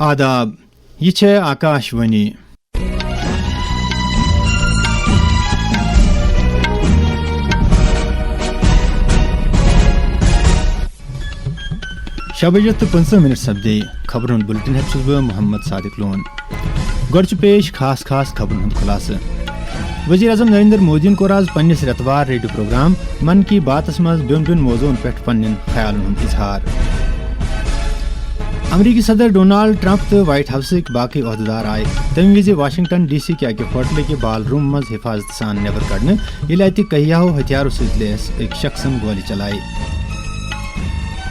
آداب، یہ چھے آکاشوانی۔ شبجت تو 15 سپدے خبرن بلٹن ہیت بہ محمد صادق لون۔ گۄڈٕ پیش خاص خبرن ہند خلاصہ۔ وزیر اعظم نریندر مودی کور آز پنس ریتوار ریڈیو پروگرام من کی باتس مز بین موضوعن پہ پنن خیالن ہند اظہار۔ امریکی صدر ڈونالڈ ٹرمپ تو وائٹ ہاؤسک باقی عہدیدار آئے تمہ وز واشنگٹن ڈی سی کے اکہ ہوٹل کے بال روم مز حفاظت سان نیبر کڑنے ییٚلہ اتہ کہیاہو ہتھیارو ست لیس أکۍ شخصن گولہ چلائے۔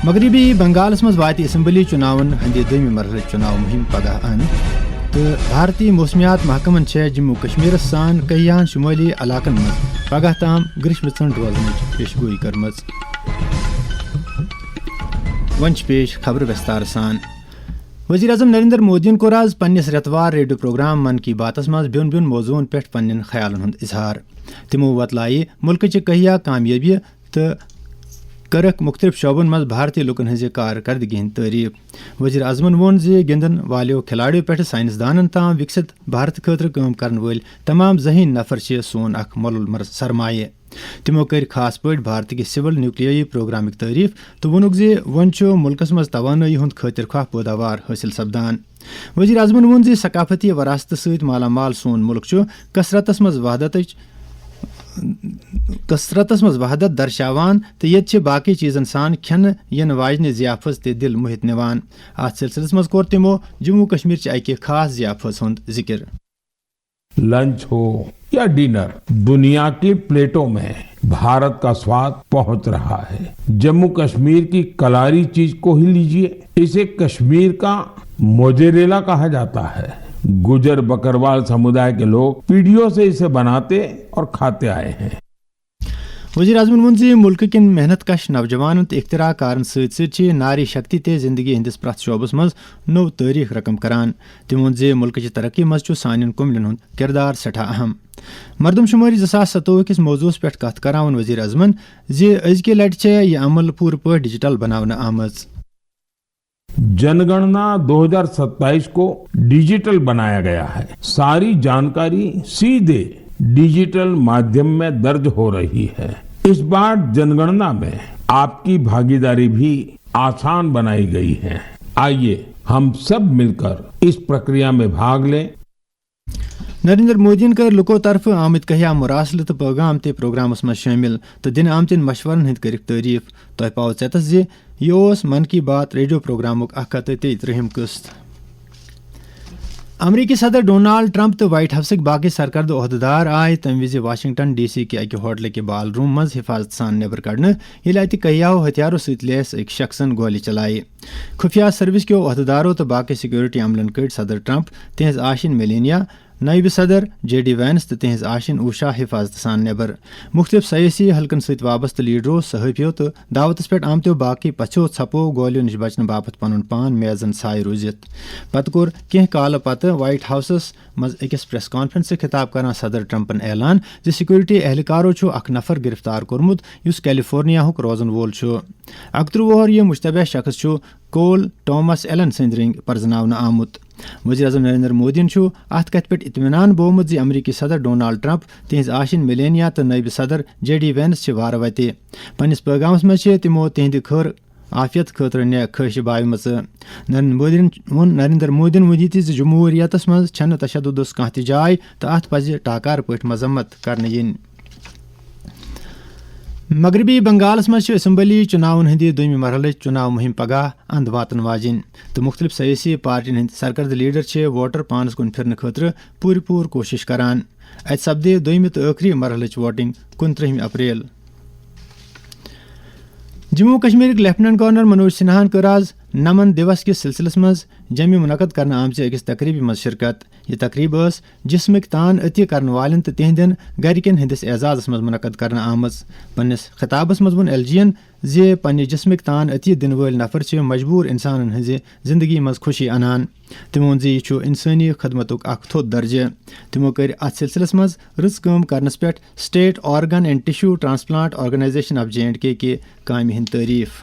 مغربی بنگالس مز واتہ اسمبلی چناون ہندِ دویمہ مرحلہ چناو مہم پگہ اند تو بھارتی موسمیات محکمن چھے جموں کشمیر سان کہیاہن شمالی علاقن مز پگہ تام گرشمژن روزنچ پیشگوئی کرمژ۔ ونچ پیش خبر وستار سان۔ وزیر اعظم نریندر مودی کور آز پنس ریتوار ریڈیو پروگرام من کی باتس مز بین موضوعن پہ پنن خیالن ہند اظہار۔ تمو وتلائے ملکچہ کہیا کامیابی تو کرک مختلف شعبن مز بھارتی لکن ہز کارکردگی ہند تعریف۔ وزیر اعظمن وون گندن والو کھلاڑیوں پہ سائنسدانن تام وکست بھارت خاطر کام کرن ول تمام ذہین نفر سون اخ مول سرمایہ۔ تمو کر خاص پٲٹھۍ بھارت کہ سول نیوکلیائی پروگرامک تعریف تو وونک ون ملکس مز توانائی ہند خاطر خواہ پیداوار حاصل سپدان۔ وزیر اعظمن وون ثقافتی وراثت ست مالا مال سون ملک کثرتس مز وحدت درشاوان تو یہ باقی چیزن سان کھین ین واجنہ ضیافت تے دل موہت نوان۔ ات سلسلس مز کور تمو جموں کشمیر چہ اکہ خاص ضیافت ہند ذکر۔ لنچ ہو یا ڈنر، دنیا کی پلیٹوں میں بھارت کا سواد پہنچ رہا ہے۔ جموں کشمیر کی کلاری چیز کو ہی لیجئے، اسے کشمیر کا موزریلا کہا جاتا ہے۔ گجر بکروال سمودائے کے لوگ پیڑھیوں سے اسے بناتے اور کھاتے آئے ہیں۔ وزیر اعظم وون ملک کن محنت کش نوجوان تو اختراع کارن ست ناری شکتی تے زندگی ہندس پرت شعبس مز نو تاریخ رقم کران۔ تم وون ملک ترقی مز سان کملن ہند کردار سٹھا اہم۔ مردم شماری 2027 کس موضوع پہ کت کران وزیر اعظمن ازکہ لٹہ یہ عمل پور پہ ڈیجیٹل بناونہ آمز۔ جن گننا 2027 کو ڈیجیٹل بنایا گیا ہے۔ ساری جانکاری سیدھے ڈیجیٹل مادھیم میں درج ہو رہی ہے۔ اس بار جن گننا میں آپ کی بھاگیداری بھی آسان بنائی گئی ہے۔ آئیے ہم سب مل کر اس پرکریا میں بھاگ لیں۔ نریندر مودی کر لکو طرف آمد کہیا مراسلہ تو پیغام تے پروگرامس مز شامل تو دن آمتن مشورن ہند کرک تعریف۔ تہ پاؤ ژیتس یہ من کی بات ریڈیو پروگرامک 133 قسط۔ امریکی صدر ڈونالڈ ٹرمپ تو وائٹ ہاؤسک باقی سرکردہ عہدیدار آئے تمہ وز واشنگٹن ڈی سی کے اکہ ہوٹل کے بال روم مز حفاظت سان نیبر کڑنے ییٚلہ اتہ کہیاہو ہتھیارو ست لیس أکۍ شخصن گولہ چلائے۔ خفیہ سروس کیو عہدیدارو تو باقی سیکورٹی عملن کڑ صدر ٹرمپ تہذ آشن میلینیا، نائب صدر جے ڈی وینس تو تہذ آشن اوشا حفاظت سان نیبر۔ مختلف سیاسی حلقن ست وابستہ لیڈرو، صحافیو تو دعوتس پہ آمتو باقی پچھو ژھپو گولیو نش بچنے باپت پن پان میزن سائے روزت۔ پتہ کور کینٛہہ کالہ پتہ وائٹ ہاؤسس مز أکس پریس کانفرنس سے خطاب کران صدر ٹرمپن اعلان سیکورٹی اہلکارو اخ نفر گرفتار کورمت یس کیلیفورنیا ہک روزن وول۔ 31 وہر یہ مشتبہ شخص کول ٹامس ایلن سند رنگ پرزناونہ آمت۔ وزیر اعظم نریندر مودی ات کت پہ اطمینان بومت امریکی صدر ڈونالڈ ٹرمپ تہذ آشن میلینیا تو نائب صدر جے ڈی وینس وار وتہ۔ پنس پیغامس مز تمو تہند خیر عافیت خاطر خواہش بائمژ۔ نریندر مودی ون یہ جمہوریتس مز چھنہ تشددس کانٛہہ تہ جائے تو ات پزِ ٹاکار پٲٹھۍ مذمت کرنہٕ ین۔ مغربی بنگالس مز اسمبلی چناون ہندِ دویمہ مرحلہ چناو مہم پگہ اند واتن واجن تو مختلف سیاسی پارٹین ہند سرکردہ لیڈر ووٹر پانس کن پھرنہ خاطر پور کوشش کران۔ ات سپدے دویمہ تو ٲخری مرحلچ ووٹنگ 29 اپریل۔ جموں کشمیر لیفٹننٹ گورنر منوج سنہا کر آز نمن دیوس کس سلسلس مز جمع منعقد کرنے آمچ أکس تقریبی مز شرکت۔ یہ تقریب جسمک تان عطیہ کرن والن تو تہندین گرکن ہندس اعزازس مز منعقد کرنے آمز۔ پنس خطابس مز ون ایل جی ین پنہ جسمک تان عطیہ دن ول نفر مجبور انسانن ہز زندگی مز خوشی انان۔ تمو وون یہ انسانی خدمتک اخ تھوٚد درجہ۔ تمو کر ات سلسلس مز رٕژ کٲم کرنس پہ state organ and tissue transplant organisation of JNK کے کامہ ہند تعریف۔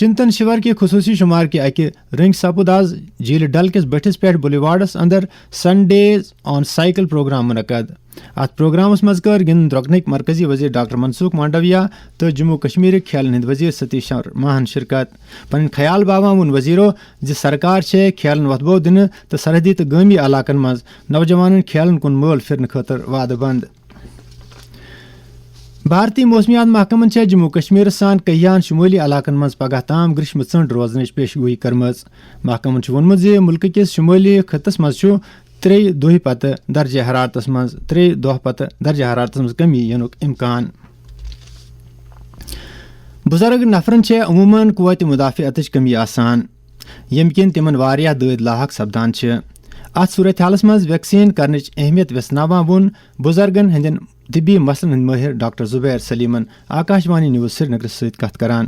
چنتن شور کے خصوصی شمار کے اکہ رنگ سپود آز جھیل ڈل کس بٹھس پہ بولیوارڈس اندر سنڈیز آن سائیکل پروگرام منعقد. ات پروگرامس مز کر گند درۄکنٕکۍ مرکزی وزیر ڈاکٹر منسوخ مانڈویا تو جموں کشمیر کھیلن ہند وزیر ستیش شرماہن شرکت. پن خیال باوان وون وزیرو زِ سرکار چھے کھیلن وتبو دن تو سرحدی تو گامی علاقن مز نوجوانن کھیلن کن مول پھرن خاطر وعدہ بند. بھارتی موسمیات محکمن چھے جموں کشمیر سان کہیان شمولی علاقن مز پگہ تام گرشم ژنڈ روزنچ پیشگوئی کرمز. محکمن چھ وونمت زِ ملک کس شمولی خطس مز چھُ 3 دۄہ پتہ درجہ حرارتس مز کمی ینک امکان. بزرگ نفرن چھے عموماً قوت مدافعتچ کمی آسان یم کن تمن واریاہ دٲدۍ لاحق سپدان چھِ. ات صورت حالس مز ویکسین کرنچ اہمیت ویسناوان وون بزرگن ہندین طبی مسلن ہند ماہر ڈاکٹر زبیر سلیمن آکاشوانی نیوز سری نگر ست کت کران.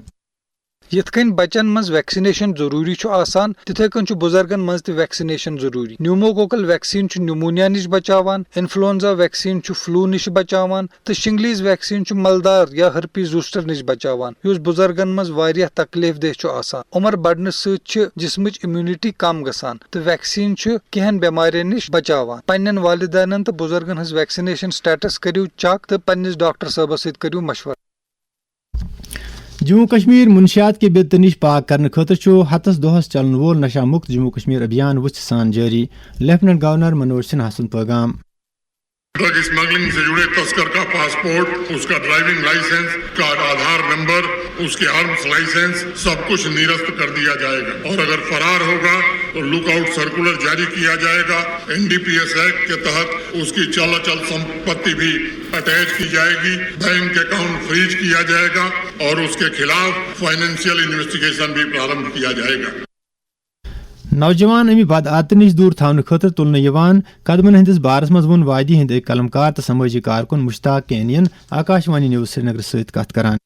یت کن بچن مز ویکسینیشن ضروری آسان تتھے کن بزرگن مز تہ ویکسینیشن ضروری. نیوموکوکل ویکسین نیومونیا نش بچاوان، انفلوئنزا ویکسین فلو نش بچاوان تو شنگلیز ویکسین ملدار یا ہرپی زوسٹر نش بچاوان یس بزرگن مز واریاہ تکلیف دہ آسان. عمر بڑھنے ست جسمچ امیونٹی کم گژھان تو ویکسین کینہن بیمارین نش بچاوان. پنن والدینن تو بزرگن ہز ویکسینیشن سٹیٹس کریو چیک تو پنس ڈاکٹر صاحبس ست کریو مشورہ. جموں کشمیر منشیات کے بد نش پاک کرنے خاطر ہتس دہس چلن وول نشہ مکت جموں کشمیر ابھیان وچ سان جاری. لیفٹنٹ گورنر منوج سنہا سن پیغام. ڈرگ اسمگلنگ سے جڑے تسکر کا پاسپورٹ، اس کا ڈرائیونگ لائسنس کا آدھار نمبر، اس کے آرمز لائسنس سب کچھ نیرست کر دیا جائے گا، اور اگر فرار ہوگا تو لک آؤٹ سرکولر جاری کیا جائے گا. NDPS ایکٹ کے تحت اس کی چال اچل سمپتی بھی اٹیچ کی جائے گی، بینک اکاؤنٹ فریز کیا جائے گا اور اس کے خلاف فائنینشیل انویسٹیگیشن بھی پرارمبھ کیا جائے گا. نوجوان امی بد عادت نش دور تھاونہ خاطر تلنہ یوان قدمن ہندس بارس مز وون وادی ہند قلمکار تو سماجی کارکن مشتاق کینین آکاشوانی نیوز سری نگر ست کت کران.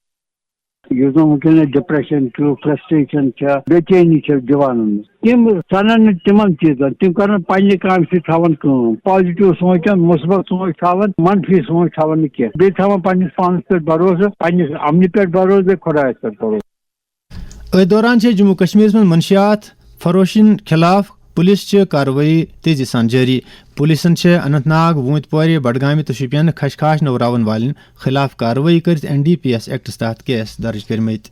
یس ونکس ڈپریشن فرسٹریشن بے چینی جوانن تم سنن تمن چیزن تم کرن پنہ کام تھاون پازیٹو سوچان مثبت سوچ تھاون منفی سوچ تھاون کی بی تھاون پنس پانس پہ بھروسہ پنس امن پہ بھروسہ خدایس پہ بھروسہ. ات دوران جموں کشمیر میں منشیات فروشن خلاف پولیس کاروٲیی تیزی سان جاری. پولیسن اننت ناگ، وونت پورِ، بڈگام تو شپین خشخاش نوراون والن خلاف کاروٲیی کرت NDPS ایکٹس تحت کیس درج کرمت.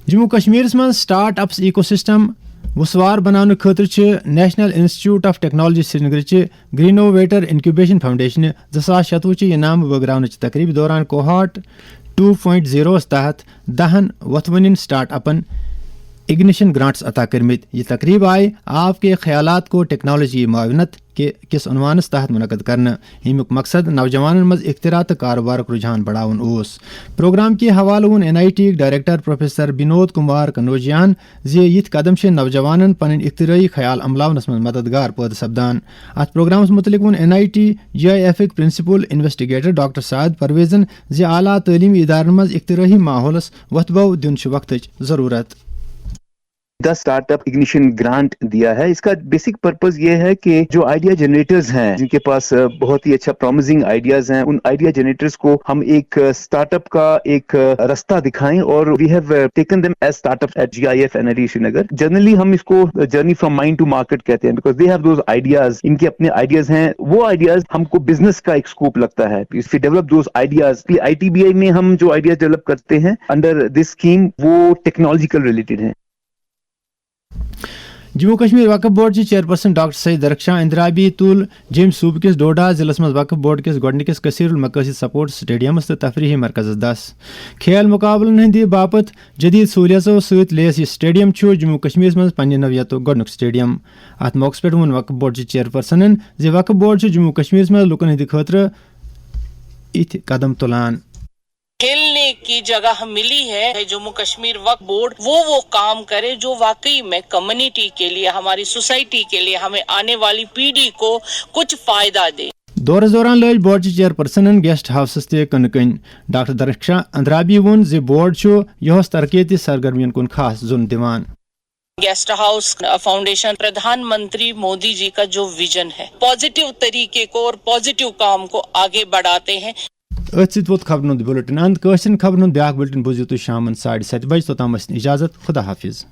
جموں کشمیر من سٹارٹ اپس ایکو سسٹم وسوار بنانے خاطر national institute of technology Srinagar گرینوویٹر انکیوبیشن فاؤنڈیشن 2026 انعام بٲگراونٕچ تقریب دوران کوہاٹ 2.0 تحت 10 وتھوٕنٮ۪ن سٹارٹ اپن اگنیشن گرانٹس عطا کرمت. یہ تقریب آئی آپ کے خیالات کو ٹیکنالوجی معاونت کس عنوانس تحت منعقد کرنا. امیک مقصد نوجوانن مز اختراع تو کاروبار رجحان بڑھاون اوس. پروگرام کے حوالہ وون NIT ڈائریکٹر پروفیسر بنود کمار کنوجیان یت قدم نوجوانن پن اختراعی خیال عملاونس مز مددگار پید سپدان. ات پروگرامس متعلق وون NIT GIF principal investigator doctor Saad پرویزن اعلیٰ تعلیمی ادارن مز اختراعی ماحولس وتبو دن وقتچ ضرورت. 10 اسٹارٹ اپ اگنیشن گرانٹ دیا ہے. اس کا بیسک پرپز یہ ہے کہ جو آئیڈیا جنریٹرز ہیں جن کے پاس بہت ہی اچھا پرومزنگ آئیڈیاز ہیں، ان آئیڈیا جنریٹرز کو ہم ایک اسٹارٹ اپ کا ایک رستہ دکھائیں. اور we have taken them as startup at GIF NIT Srinagar. Generally ہم اس کو journey from mind to market کہتے ہیں، because they have those ideas. ان کے اپنے آئیڈیاز ہیں، وہ آئیڈیاز ہم کو بزنس کا ایک اسکوپ لگتا ہے. If you develop those ideas, ITBI میں ہم جو آئیڈیاز ڈیولپ کرتے ہیں انڈر دس اسکیم وہ ٹیکنالوجیکل ریلیٹڈ ہیں. جموں کشمیر وقف بورڈ کی چیئرپرسن ڈاکٹر سید درخشاں اندرابی تل جم صوبہ کس ڈوڈا ضلع مز وقف بورڈ کس گۄڈنِکِس کثیر المقاصد سپورٹس سٹیڈیمس تو تفریحی مرکزس دس. کھیل مقابلن ہندِ باپت جدید سہولیتو ست لیس یہ سٹیڈیم جموں کشمیر مز پنہ نوعیتک گۄڈنیُک سٹیڈیم. ات موقع پہ وون وقف بورڈ کی چیئرپرسنن وقف بورڈ جموں کشمیر مز لکن ہند خاطر اتھ قدم تلان. کھیلنے کی جگہ ملی ہے. جموں کشمیر وقف بورڈ وہ کام کرے جو واقعی میں کمیونٹی کے لیے، ہماری سوسائٹی کے لیے، ہمیں آنے والی پیڑھی کو کچھ فائدہ دے. دورس دوران لج بورڈ کی چیئرپرسنن گیسٹ ہاؤسس تہ کن کن. ڈاکٹر درخشاں اندرابی وون بورڈ یہس ترقیتی سرگرمین کن خاص زون دیوان. Guest house foundation Pradhan Mantri Modi جی کا جو ویژن ہے، پازیٹیو طریقے کو اور پازیٹیو کام کو آگے بڑھاتے ہیں. ات ووت خبرن ہند بلٹن اند قشر خبرن ہند بیاکھ بلٹن بوزیو تھی شام 7:30 بجے توتام اجازت خدا حافظ.